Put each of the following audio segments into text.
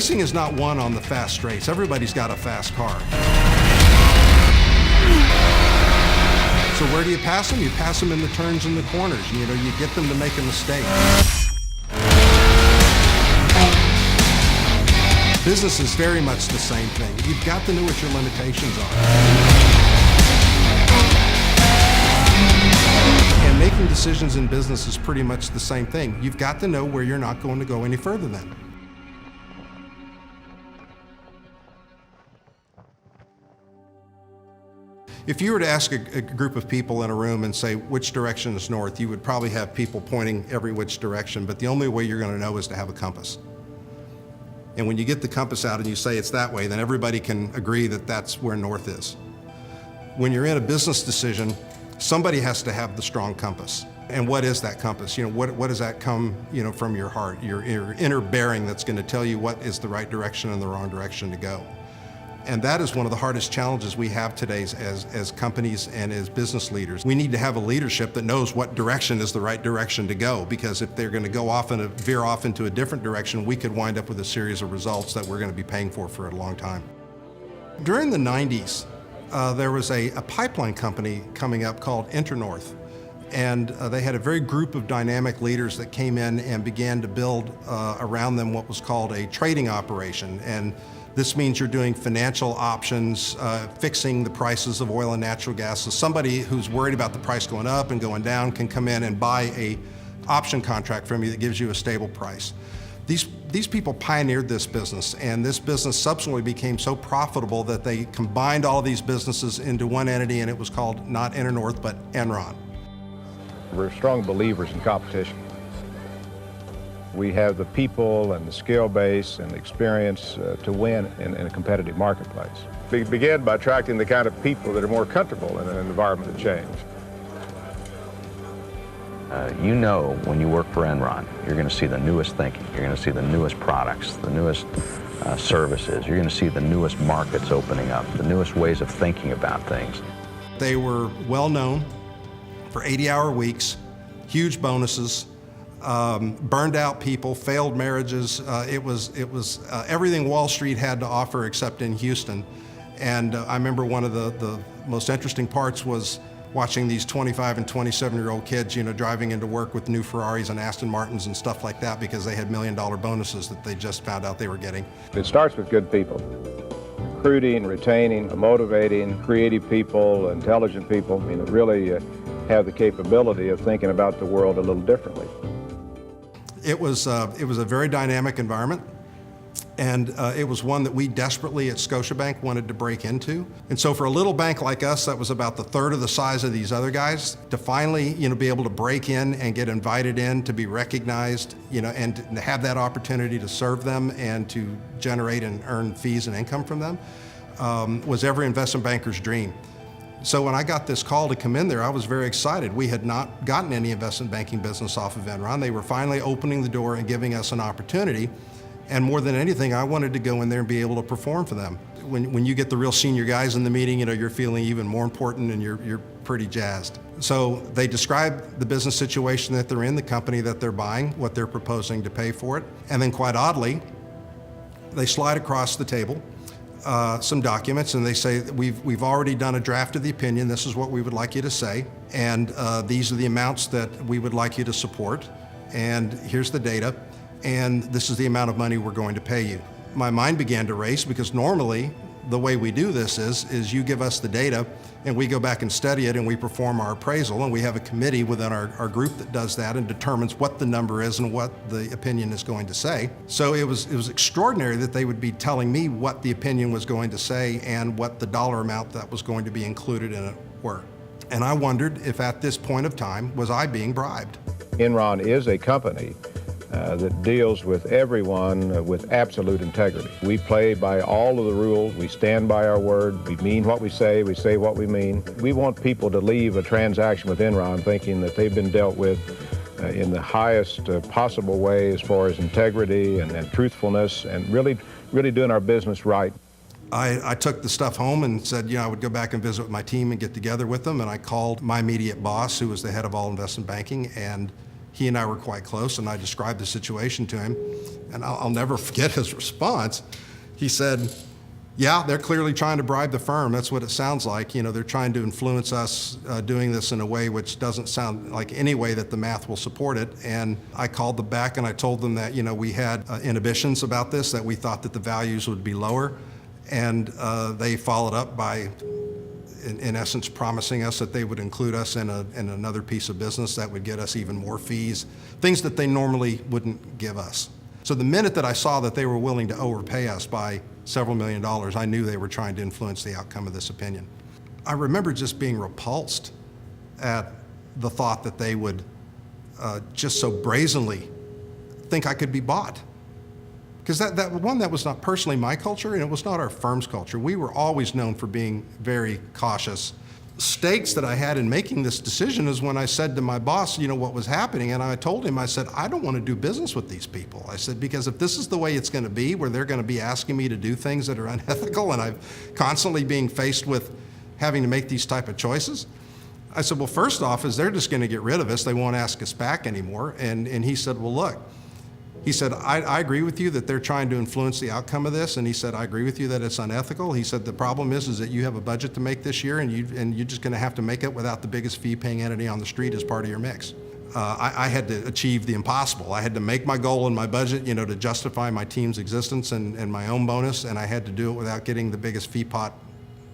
Racing is not won on the fast straights. Everybody's got a fast car. So where do you pass them? You pass them in the turns and the corners. You know, you get them to make a mistake. Business is very much the same thing. You've got to know what your limitations are. And making decisions in business is pretty much the same thing. You've got to know where you're not going to go any further than. If you were to ask a group of people in a room and say, which direction is north, you would probably have people pointing every which direction, but the only way you're going to know is to have a compass. And when you get the compass out and you say it's that way, then everybody can agree that that's where north is. When you're in a business decision, somebody has to have the strong compass. And what is that compass? You know, what does that come, you know, from your heart, your inner bearing that's going to tell you what is the right direction and the wrong direction to go. And that is one of the hardest challenges we have today as companies and as business leaders. We need to have a leadership that knows what direction is the right direction to go, because if they're going to go off and veer off into a different direction, we could wind up with a series of results that we're going to be paying for a long time. During the 90s, there was a pipeline company coming up called Internorth. And they had a very group of dynamic leaders that came in and began to build around them what was called a trading operation. And this means you're doing financial options, fixing the prices of oil and natural gas. So somebody who's worried about the price going up and going down can come in and buy a option contract from you that gives you a stable price. These people pioneered this business, and this business subsequently became so profitable that they combined all of these businesses into one entity, and it was called not Internorth, but Enron. We're strong believers in competition. We have the people and the skill base and the experience to win in a competitive marketplace. We begin by attracting the kind of people that are more comfortable in an environment of change. You know, when you work for Enron, you're going to see the newest thinking. You're going to see the newest products, the newest services. You're going to see the newest markets opening up, the newest ways of thinking about things. They were well known for 80-hour weeks, huge bonuses, burned out people, failed marriages. It was everything Wall Street had to offer except in Houston. And I remember one of the most interesting parts was watching these 25 and 27-year-old kids, you know, driving into work with new Ferraris and Aston Martins and stuff like that because they had million-dollar bonuses that they just found out they were getting. It starts with good people. Recruiting, retaining, motivating, creative people, intelligent people, I mean, really have the capability of thinking about the world a little differently. It was a very dynamic environment, and it was one that we desperately at Scotiabank wanted to break into. And so for a little bank like us that was about the third of the size of these other guys, to finally, you know, be able to break in and get invited in, to be recognized, you know, and to have that opportunity to serve them and to generate and earn fees and income from them was every investment banker's dream. So when I got this call to come in there, I was very excited. We had not gotten any investment banking business off of Enron. They were finally opening the door and giving us an opportunity. And more than anything, I wanted to go in there and be able to perform for them. When you get the real senior guys in the meeting, you know, you're feeling even more important and you're pretty jazzed. So they describe the business situation that they're in, the company that they're buying, what they're proposing to pay for it. And then quite oddly, they slide across the table some documents, and they say, we've already done a draft of the opinion. This is what we would like you to say, and these are the amounts that we would like you to support, and here's the data, and this is the amount of money we're going to pay you. My mind began to race, because normally the way we do this is you give us the data and we go back and study it and we perform our appraisal, and we have a committee within our group that does that and determines what the number is and what the opinion is going to say. So it was extraordinary that they would be telling me what the opinion was going to say and what the dollar amount that was going to be included in it were. And I wondered if at this point of time, was I being bribed? Enron is a company that deals with everyone with absolute integrity. We play by all of the rules. We stand by our word. We mean what we say what we mean. We want people to leave a transaction with Enron thinking that they've been dealt with in the highest possible way as far as integrity and truthfulness and really doing our business right. I took the stuff home and said, you know, I would go back and visit with my team and get together with them, and I called my immediate boss, who was the head of all investment banking, and He and I were quite close, and I described the situation to him, and I'll never forget his response. He said, yeah, they're clearly trying to bribe the firm. That's what it sounds like. You know, they're trying to influence us doing this in a way which doesn't sound like any way that the math will support it. And I called them back and I told them that, you know, we had inhibitions about this, that we thought that the values would be lower. And they followed up by, in essence, promising us that they would include us in another piece of business that would get us even more fees, things that they normally wouldn't give us. So the minute that I saw that they were willing to overpay us by several $1 million, I knew they were trying to influence the outcome of this opinion. I remember just being repulsed at the thought that they would just so brazenly think I could be bought. Because that was not personally my culture, and it was not our firm's culture. We were always known for being very cautious. Stakes that I had in making this decision is when I said to my boss, you know, what was happening, and I told him, I said, I don't want to do business with these people. I said, because if this is the way it's going to be, where they're going to be asking me to do things that are unethical, and I'm constantly being faced with having to make these type of choices, I said, well, first off, is they're just going to get rid of us. They won't ask us back anymore. And he said, well, look, he said, I agree with you that they're trying to influence the outcome of this. And he said, I agree with you that it's unethical. He said, the problem is that you have a budget to make this year, and you're just going to have to make it without the biggest fee-paying entity on the street as part of your mix. I had to achieve the impossible. I had to make my goal in my budget, you know, to justify my team's existence and my own bonus, and I had to do it without getting the biggest fee pot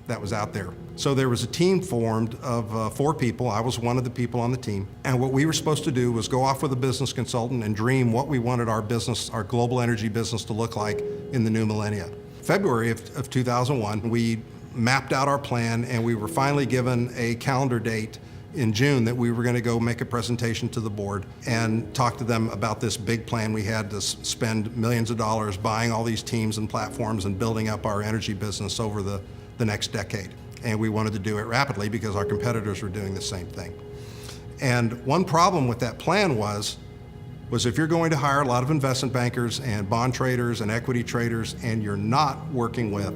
that was out there. So there was a team formed of 4 people. I was one of the people on the team. And what we were supposed to do was go off with a business consultant and dream what we wanted our business, our global energy business, to look like in the new millennia. February of 2001, we mapped out our plan, and we were finally given a calendar date in June that we were going to go make a presentation to the board and talk to them about this big plan we had to spend millions of dollars buying all these teams and platforms and building up our energy business over the next decade. And we wanted to do it rapidly because our competitors were doing the same thing. And one problem with that plan was if you're going to hire a lot of investment bankers and bond traders and equity traders, and you're not working with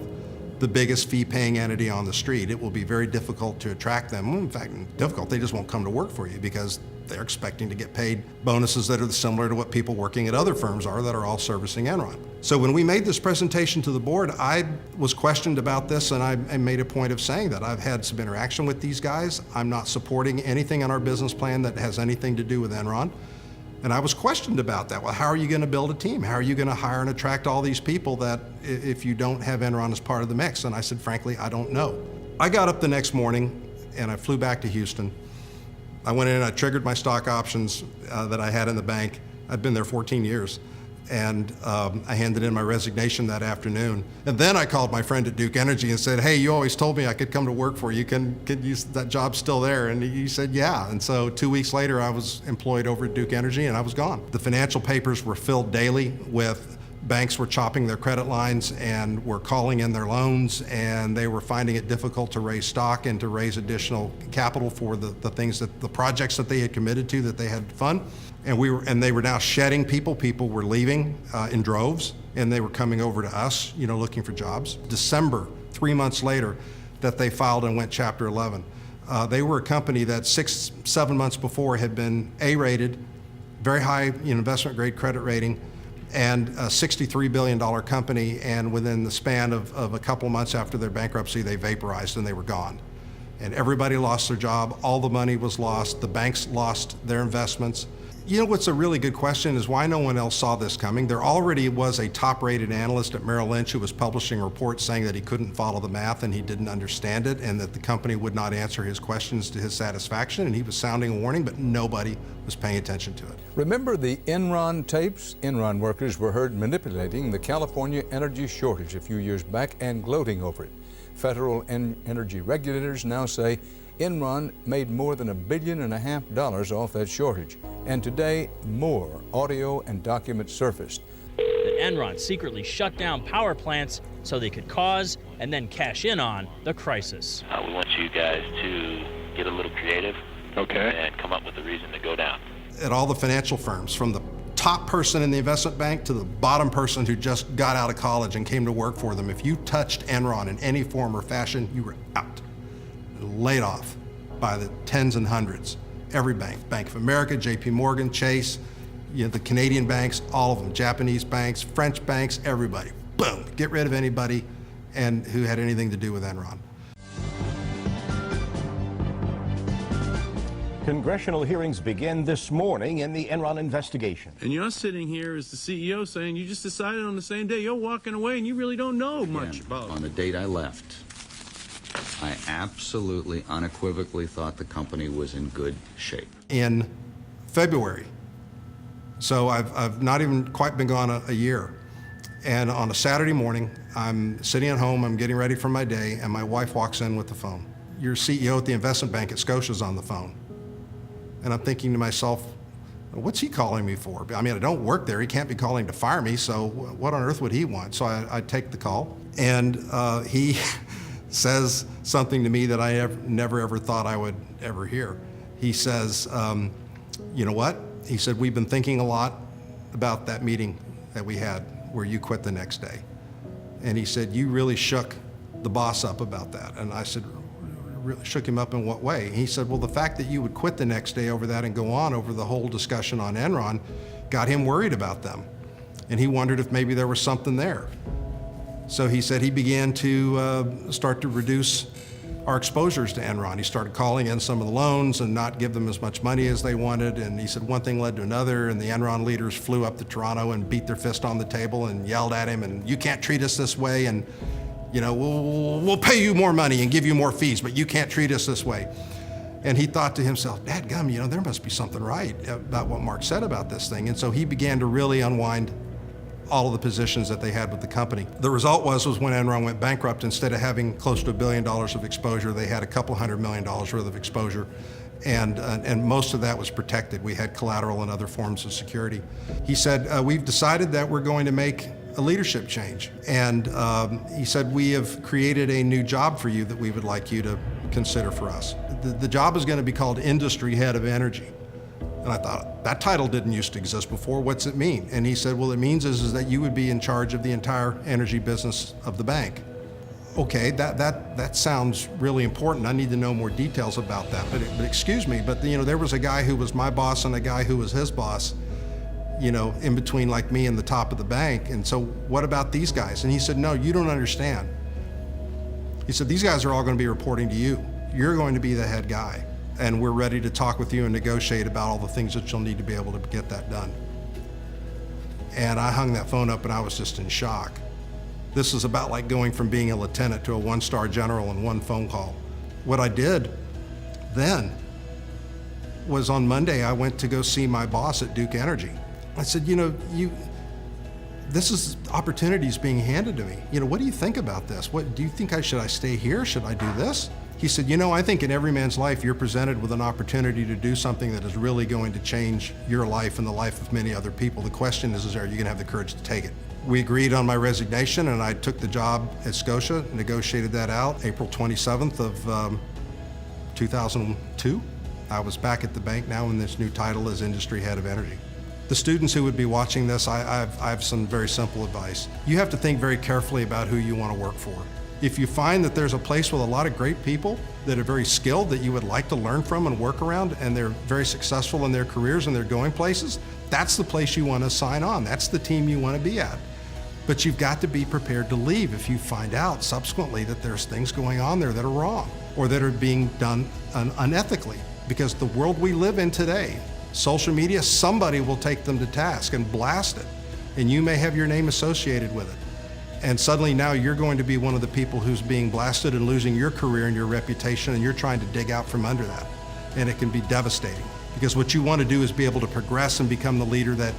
the biggest fee-paying entity on the street, it will be very difficult to attract them. In fact, difficult, they just won't come to work for you because they're expecting to get paid bonuses that are similar to what people working at other firms are that are all servicing Enron. So when we made this presentation to the board, I was questioned about this, and I made a point of saying that I've had some interaction with these guys. I'm not supporting anything in our business plan that has anything to do with Enron. And I was questioned about that. Well, how are you going to build a team? How are you going to hire and attract all these people that if you don't have Enron as part of the mix? And I said, frankly, I don't know. I got up the next morning and I flew back to Houston. I went in and I triggered my stock options that I had in the bank. I'd been there 14 years. And I handed in my resignation that afternoon. And then I called my friend at Duke Energy and said, hey, you always told me I could come to work for you. Can that job still there? And he said, yeah. And so 2 weeks later, I was employed over at Duke Energy, and I was gone. The financial papers were filled daily with banks were chopping their credit lines and were calling in their loans, and they were finding it difficult to raise stock and to raise additional capital for the things that the projects that they had committed to that they had to fund. And they were now shedding people. People were leaving in droves, and they were coming over to us, you know, looking for jobs. December, 3 months later, that they filed and went Chapter 11. They were a company that 6-7 months before had been A-rated, very high, you know, investment grade credit rating, and a $63 billion company, and within the span of a couple of months after their bankruptcy, they vaporized and they were gone. And everybody lost their job, all the money was lost, the banks lost their investments. You know what's a really good question is why no one else saw this coming. There already was a top-rated analyst at Merrill Lynch who was publishing reports saying that he couldn't follow the math and he didn't understand it, and that the company would not answer his questions to his satisfaction, and he was sounding a warning, but nobody was paying attention to it. Remember the Enron tapes? Enron workers were heard manipulating the California energy shortage a few years back and gloating over it. Federal energy regulators now say Enron made more than $1.5 billion off that shortage. And today, more audio and documents surfaced. That Enron secretly shut down power plants so they could cause and then cash in on the crisis. We want you guys to get a little creative, and come up with a reason to go down. At all the financial firms, from the top person in the investment bank to the bottom person who just got out of college and came to work for them, if you touched Enron in any form or fashion, you were out, laid off by the tens and hundreds. every bank, Bank of America, JP Morgan, Chase, the Canadian banks, all of them, Japanese banks, French banks, everybody. Boom, get rid of anybody and who had anything to do with Enron. Congressional hearings begin this morning in the Enron investigation. And you're sitting here as the CEO saying you just decided on the same day you're walking away and you really don't know much about it. On the date I left, I absolutely, unequivocally thought the company was in good shape. In February. So I've not even quite been gone a year. And on a Saturday morning, I'm sitting at home, I'm getting ready for my day, and my wife walks in with the phone. Your CEO at the investment bank at Scotia's on the phone. And I'm thinking to myself, what's he calling me for? I mean, I don't work there. He can't be calling to fire me, so what on earth would he want? So I take the call, and he says something to me that I never ever thought I would ever hear. He says, you know what? He said, we've been thinking a lot about that meeting that we had where you quit the next day. And he said, you really shook the boss up about that. And I said, really shook him up in what way? He said, well, the fact that you would quit the next day over that and go on over the whole discussion on Enron got him worried about them. And he wondered if maybe there was something there. So he said he began to start to reduce our exposures to Enron. He started calling in some of the loans and not give them as much money as they wanted. And he said one thing led to another, and the Enron leaders flew up to Toronto and beat their fist on the table and yelled at him, and you can't treat us this way, and we'll pay you more money and give you more fees, but you can't treat us this way. And he thought to himself, dadgum, there must be something right about what Mark said about this thing. And so he began to really unwind all of the positions that they had with the company. The result was when Enron went bankrupt, instead of having close to $1 billion of exposure, they had a couple $100 million worth of exposure. And most of that was protected. We had collateral and other forms of security. He said, we've decided that we're going to make a leadership change. And he said, we have created a new job for you that we would like you to consider for us. The job is going to be called Industry Head of Energy. And I thought, that title didn't used to exist before. What's it mean? And he said, well, it means is that you would be in charge of the entire energy business of the bank. Okay, that sounds really important. I need to know more details about that. But excuse me, but there was a guy who was my boss and a guy who was his boss, in between like me and the top of the bank. And so what about these guys? And he said, no, you don't understand. He said, these guys are all going to be reporting to you. You're going to be the head guy. And we're ready to talk with you and negotiate about all the things that you'll need to be able to get that done. And I hung that phone up and I was just in shock. This is about like going from being a lieutenant to a one-star general in one phone call. What I did then was on Monday, I went to go see my boss at Duke Energy. I said, this is opportunities being handed to me. What do you think about this? What do you think should I stay here? Should I do this? He said, I think in every man's life, you're presented with an opportunity to do something that is really going to change your life and the life of many other people. The question is are you going to have the courage to take it? We agreed on my resignation, and I took the job at Scotia, negotiated that out April 27th of 2002. I was back at the bank now in this new title as Industry Head of Energy. The students who would be watching this, I have some very simple advice. You have to think very carefully about who you want to work for. If you find that there's a place with a lot of great people that are very skilled that you would like to learn from and work around, and they're very successful in their careers and they're going places, that's the place you want to sign on. That's the team you want to be at. But you've got to be prepared to leave if you find out subsequently that there's things going on there that are wrong or that are being done unethically. Because the world we live in today, social media, somebody will take them to task and blast it, and you may have your name associated with it. And suddenly now you're going to be one of the people who's being blasted and losing your career and your reputation, and you're trying to dig out from under that. And it can be devastating, because what you want to do is be able to progress and become the leader that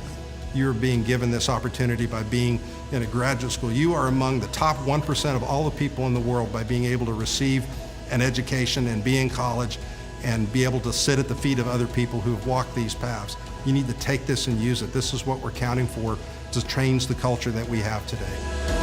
you're being given this opportunity by being in a graduate school. You are among the top 1% of all the people in the world by being able to receive an education and be in college and be able to sit at the feet of other people who have walked these paths. You need to take this and use it. This is what we're counting for to change the culture that we have today.